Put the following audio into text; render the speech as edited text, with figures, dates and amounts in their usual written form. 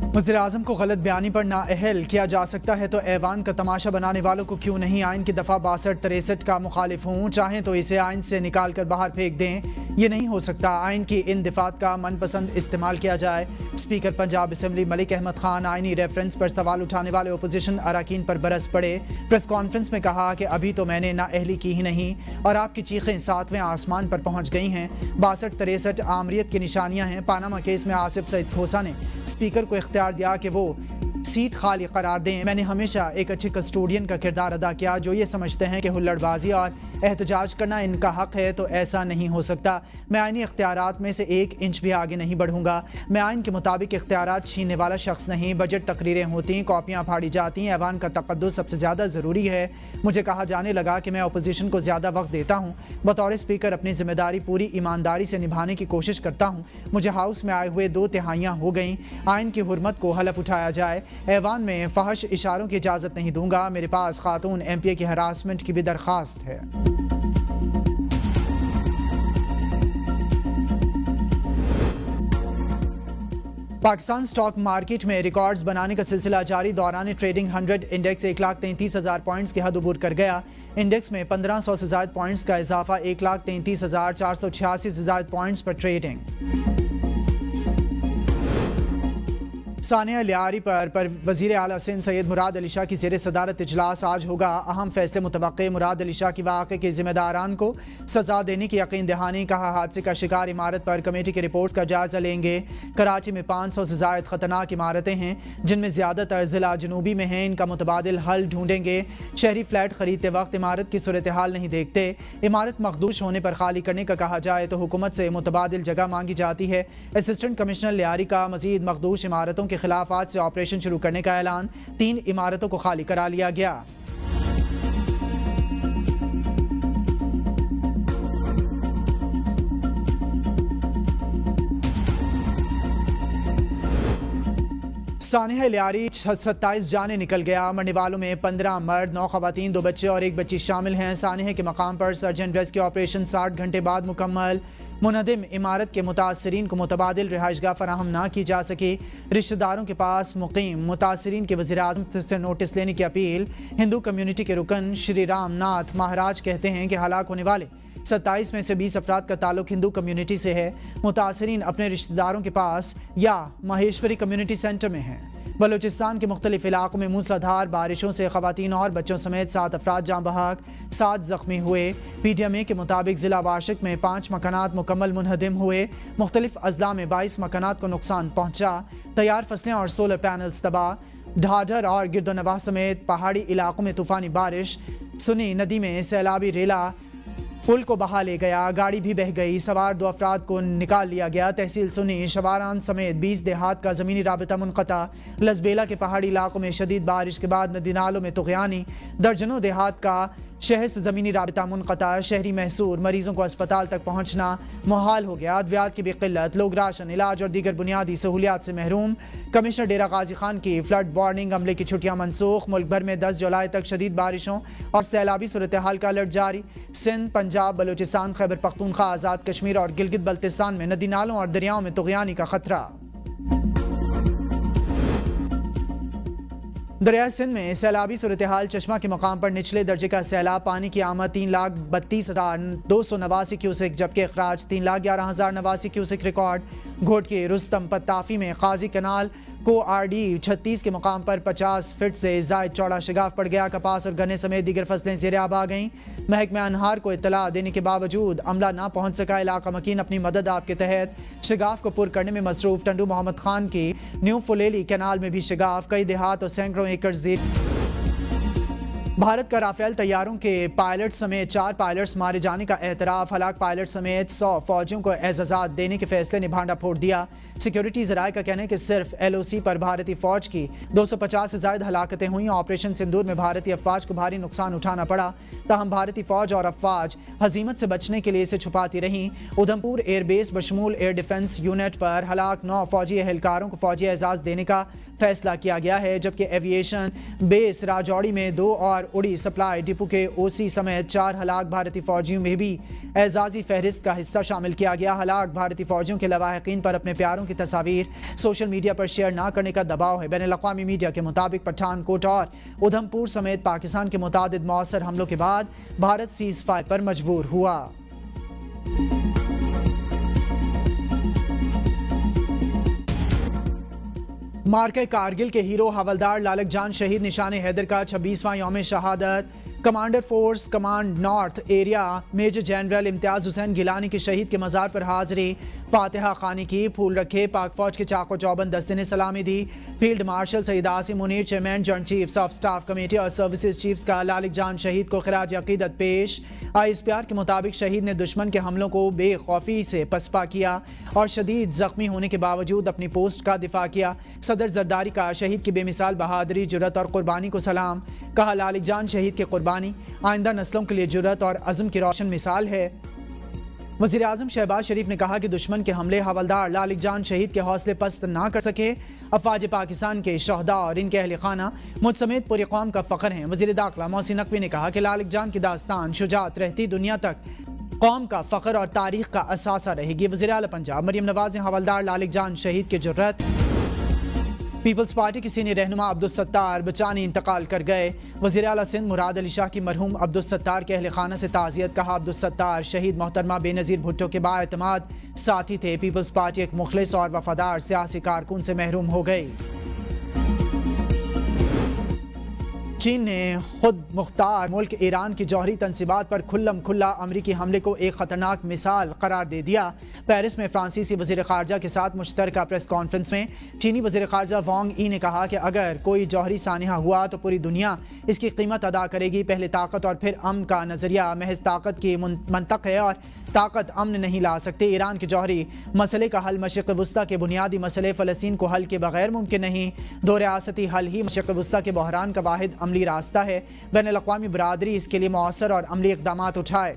वज़ीर-ए-आज़म को गलत बयानी पर नाअहल किया जा सकता है तो ऐवान का तमाशा बनाने वालों को क्यों नहीं। आइन की दफ़ा 62-63 का मुखालिफ हूँ, चाहें तो इसे आइन से निकाल कर बाहर फेंक दें। ये नहीं हो सकता। आइन की इन दिफात का मनपसंद इस्तेमाल किया जाए। स्पीकर पंजाब असम्बली मलिक अहमद खान आइनी रेफरेंस पर सवाल उठाने वाले अपोजिशन अरकान पर बरस पड़े। प्रेस कॉन्फ्रेंस में कहा कि अभी तो मैंने नाअहली की ही नहीं और आपकी चीखें 7वें आसमान पर पहुँच गई हैं। 62-63 आमरीत की निशानियाँ हैं। पानामा केस में आसिफ सईद खोसा ने स्पीकर को इख्तियार दिया कि वो सीट खाली करार दें। मैंने हमेशा एक अच्छे कस्टोडियन का किरदार अदा किया जो ये समझते हैं कि हुल्लड़बाजी और एहतजाज करना इनका हक है, तो ऐसा नहीं हो सकता। मैं आइनी इख्तियारात में से 1 इंच भी आगे नहीं बढ़ूंगा। मैं आइन के मुताबिक इख्तियारात छीनने वाला शख्स नहीं। बजट तकरीरें होती, कॉपियाँ फाड़ी जाती, ऐवान का तक़द्दुस सबसे ज़्यादा ज़रूरी है। मुझे कहा जाने लगा कि मैं अपोजिशन को ज़्यादा वक्त देता हूँ। बतौर स्पीकर अपनी जिम्मेदारी पूरी ईमानदारी से निभाने की कोशिश करता हूँ। मुझे हाउस में आए हुए 2 तिहाइयाँ हो गई। आइन की हुर्मत को हलफ उठाया जाए। ऐवान में फहश इशारों की इजाज़त नहीं दूंगा। मेरे पास खातून MPA की हरासमेंट की भी दरख्वास्त है। पाकिस्तान स्टॉक मार्केट में रिकॉर्ड्स बनाने का सिलसिला जारी। दौरान ट्रेडिंग 100 इंडेक्स 1,33,000 पॉइंट्स की हद अबूर कर गया। इंडेक्स में 1500 से ज़ायद पॉइंट्स का इजाफा। 1,33,486 से ज़ायद पॉइंट्स पर ट्रेडिंग। सानिया लियारी पर वज़ीर आला सिंध सैयद मुराद अली शाह की ज़ेर सदारत इजलास आज होगा। अहम फैसले मुतवक्के। मुराद अली शाह की वाक़े के ज़िम्मेदारान को सज़ा देने की यकीन दहानी। कहा हादसे का शिकार इमारत पर कमेटी की रिपोर्ट्स का जायज़ा लेंगे। कराची में 500 से ज़ायद ख़तरनाक इमारतें हैं जिनमें ज़्यादातर ज़िला जनूबी में हैं। इनका मुतबादिल हल ढूंढेंगे। शहरी फ्लैट ख़रीदते वक्त इमारत की सूरत हाल नहीं देखते। इमारत मखदूश होने पर खाली करने का कहा जाए तो हुकूमत से मुतबादिल जगह मांगी जाती है। असिस्टेंट कमिश्नर लियारी का मज़ीद मखदूश इमारतों के खिलाफ आज से ऑपरेशन शुरू करने का ऐलान। 3 इमारतों को खाली करा लिया गया। सानिया लियारी 27 जाने निकल गया। मरने वालों में 15 मर्द, 9 खवातीन, 2 बच्चे और 1 बच्ची शामिल हैं। सानिया के मकाम पर सर्च एंड रेस्क्यू ऑपरेशन 60 घंटे बाद मुकम्मल। मुनहदिम इमारत के मुतासरीन को मुतबादिल रिहाइशगाह फराहम ना की जा सकी। रिश्तेदारों के पास मुकीम मुतासरीन के वज़ीर-ए-आज़म से नोटिस लेने की अपील। हिंदू कम्यूनिटी के रुकन श्री राम नाथ महाराज कहते हैं कि हलाक होने वाले 27 में से 20 अफराद का ताल्लुक हिंदू कम्यूनिटी से है। मुतासरीन अपने रिश्तेदारों के पास या माहेश्वरी कम्यूनिटी सेंटर में हैं। बलूचिस्तान के मुख्तलिफ इलाकों में मूसलाधार बारिशों से खवातीन और बच्चों समेत 7 अफराद जाँ बहक, 7 जख्मी हुए। PDMA के मुताबिक ज़िला वाशिक में 5 मकानात मुकम्मल मुनहदिम हुए। मुख्तलिफ अजला में 22 मकानात को नुकसान पहुँचा। तैयार फसलें और सोलर पैनल्स तबाह। ढाढर और गिरदोनवाह समेत पहाड़ी इलाकों में तूफ़ानी बारिश। सुनी नदी में सैलाबी रेला पुल को बहा ले गया। गाड़ी भी बह गई। सवार 2 अफराद को निकाल लिया गया। तहसील सुनी शवारान समेत 20 देहात का ज़मीनी राबिता मुनक़ता। लसबेला के पहाड़ी इलाकों में शदीद बारिश के बाद नदी नालों में तुग़यानी। दर्जनों देहात का शहर से ज़मीनी राबिता मुनक़ता। शहरी महसूर मरीज़ों को अस्पताल तक पहुँचना मुहाल हो गया। अद्वियात की भी क़िल्लत। लोग राशन, इलाज और दीगर बुनियादी सहूलियात से महरूम। कमिश्नर डेरा गाजी खान की फ्लड वार्निंग। अमले की छुट्टियाँ मनसूख। मुल्क भर में 10 जुलाई तक शदीद बारिशों और सैलाबी सूरत हाल का अलर्ट जारी। सिंध, पंजाब, बलूचिस्तान, खैबर पख्तूनख्वा, आज़ाद कश्मीर और गिलगित बल्तिस्तान में नदी नालों और दरियाओं में तुग़यानी का खतरा। दरियाए सिंध में सैलाबी सूरत हाल। चश्मा के मकाम पर निचले दर्जे का सैलाब। पानी की आमद 3,32,289 क्यूसेक जबकि अखराज 3,11,089 क्यूसेक रिकॉर्ड। घोट के रुस्तम पत्ताफी में काजी कनाल को RD 36 के मकाम पर 50 फीट से ज़ायद चौड़ा शिगाफ पड़ गया। कपास और गन्ने समेत दीगर फसलें ज़ेर आब आ गईं। महकमा अनहार को इत्तला देने के बावजूद अमला ना पहुँच सका। इलाका मकीन अपनी मदद आप के तहत शिगाफ को पुर करने में मसरूफ़। टंडू मोहम्मद खान की न्यू फुलेली कैनाल में भी शिगाफ। कई देहात और सैकड़ों एकड़ ज़ेर। भारत का राफेल तैयारों के पायलट समेत 4 पायलट्स मारे जाने का एतराफ़। हलाक पायलट समेत 100 फौजियों को एजाज़ात देने के फैसले ने भांडा फोड़ दिया। सिक्योरिटी ज़राए का कहना है कि सिर्फ LOC पर भारतीय फ़ौज की 250 से ज़ायद हलाकतें हुई। ऑपरेशन सिंदूर में भारतीय अफवाज को भारी नुकसान उठाना पड़ा। ताहम भारतीय फ़ौज और अफवाज हजीमत से बचने के लिए इसे छुपाती रहीं। उधमपुर एयरबेस बशमूल एयर डिफेंस यूनिट पर हलाक 9 फौजी एहलकारों को फौजी एजाज़ देने का फैसला किया गया है, जबकि एविएशन बेस राजौड़ी में 2 और اڑی سپلائی ڈپو کے اوسی سمیت 4 ہلاک بھارتی فوجیوں میں بھی اعزازی فہرست کا حصہ شامل کیا گیا۔ ہلاک بھارتی فوجیوں کے لواحقین پر اپنے پیاروں کی تصاویر سوشل میڈیا پر شیئر نہ کرنے کا دباؤ ہے۔ بین الاقوامی میڈیا کے مطابق پٹھان کوٹ اور ادھم پور سمیت پاکستان کے متعدد مؤثر حملوں کے بعد بھارت سیز فائر پر مجبور ہوا۔ مارکہ کارگل کے ہیرو حوالدار لالک جان شہید نشان حیدر کا 26واں یوم شہادت commander force command north area major general Imtiaz Hussain Gilani کے شہید کے مزار پر حاضری فاتحہ خوانی کی، پھول رکھے، پاک فوج کے چاق و چوبند دستے نے سلامی دی۔ Field marshal Syed Asim Munir chairman joint chiefs of staff committee اور سروسز چیفز کا لالک جان شہید کو خراج عقیدت پیش۔ ISPR کے مطابق شہید نے دشمن کے حملوں کو بے خوفی سے پسپا کیا اور شدید زخمی ہونے کے باوجود اپنی پوسٹ کا دفاع کیا۔ صدر زرداری کا شہید کی بے مثال بہادری، جرأت اور قربانی کو سلام، کہا لالک جان شہید کی قربانی آئندہ نسلوں کے لیے جرأت اور عزم کی روشن مثال ہے۔ وزیر اعظم شہباز شریف نے کہا کہ دشمن کے حملے حوالدار لالک جان شہید کے حوصلے پست نہ کر سکے۔ افواج پاکستان کے شہداء اور ان کے اہل خانہ مجھ سمیت پوری قوم کا فخر ہیں۔ وزیر داخلہ محسن نقوی نے کہا کہ لالک جان کی داستان شجاعت رہتی دنیا تک قوم کا فخر اور تاریخ کا اثاثہ رہے گی۔ وزیر اعلیٰ پنجاب مریم نواز نے حوالدار لالک جان شہید کی جرأت۔ پیپلز پارٹی کے سینئر رہنما عبدالستار بچانی انتقال کر گئے۔ وزیر اعلیٰ سندھ مراد علی شاہ کی مرحوم عبدالستار کے اہل خانہ سے تعزیت، کہا عبدالستار شہید محترمہ بے نظیر بھٹو کے بااعتماد ساتھی تھے۔ پیپلز پارٹی ایک مخلص اور وفادار سیاسی کارکن سے محروم ہو گئی۔ چین نے خود مختار ملک ایران کی جوہری تنصیبات پر کھلم کھلا امریکی حملے کو ایک خطرناک مثال قرار دے دیا۔ پیرس میں فرانسیسی وزیر خارجہ کے ساتھ مشترکہ پریس کانفرنس میں چینی وزیر خارجہ وانگ ای نے کہا کہ اگر کوئی جوہری سانحہ ہوا تو پوری دنیا اس کی قیمت ادا کرے گی۔ پہلے طاقت اور پھر امن کا نظریہ محض طاقت کی منطق ہے اور طاقت امن نہیں لا سکتے۔ ایران کے جوہری مسئلے کا حل مشرق وسطیٰ کے بنیادی مسئلے فلسطین کو حل کے بغیر ممکن نہیں۔ دو ریاستی حل ہی مشرق وسطیٰ کے بحران کا واحد عملی راستہ ہے۔ بین الاقوامی برادری اس کے لیے مؤثر اور عملی اقدامات اٹھائے۔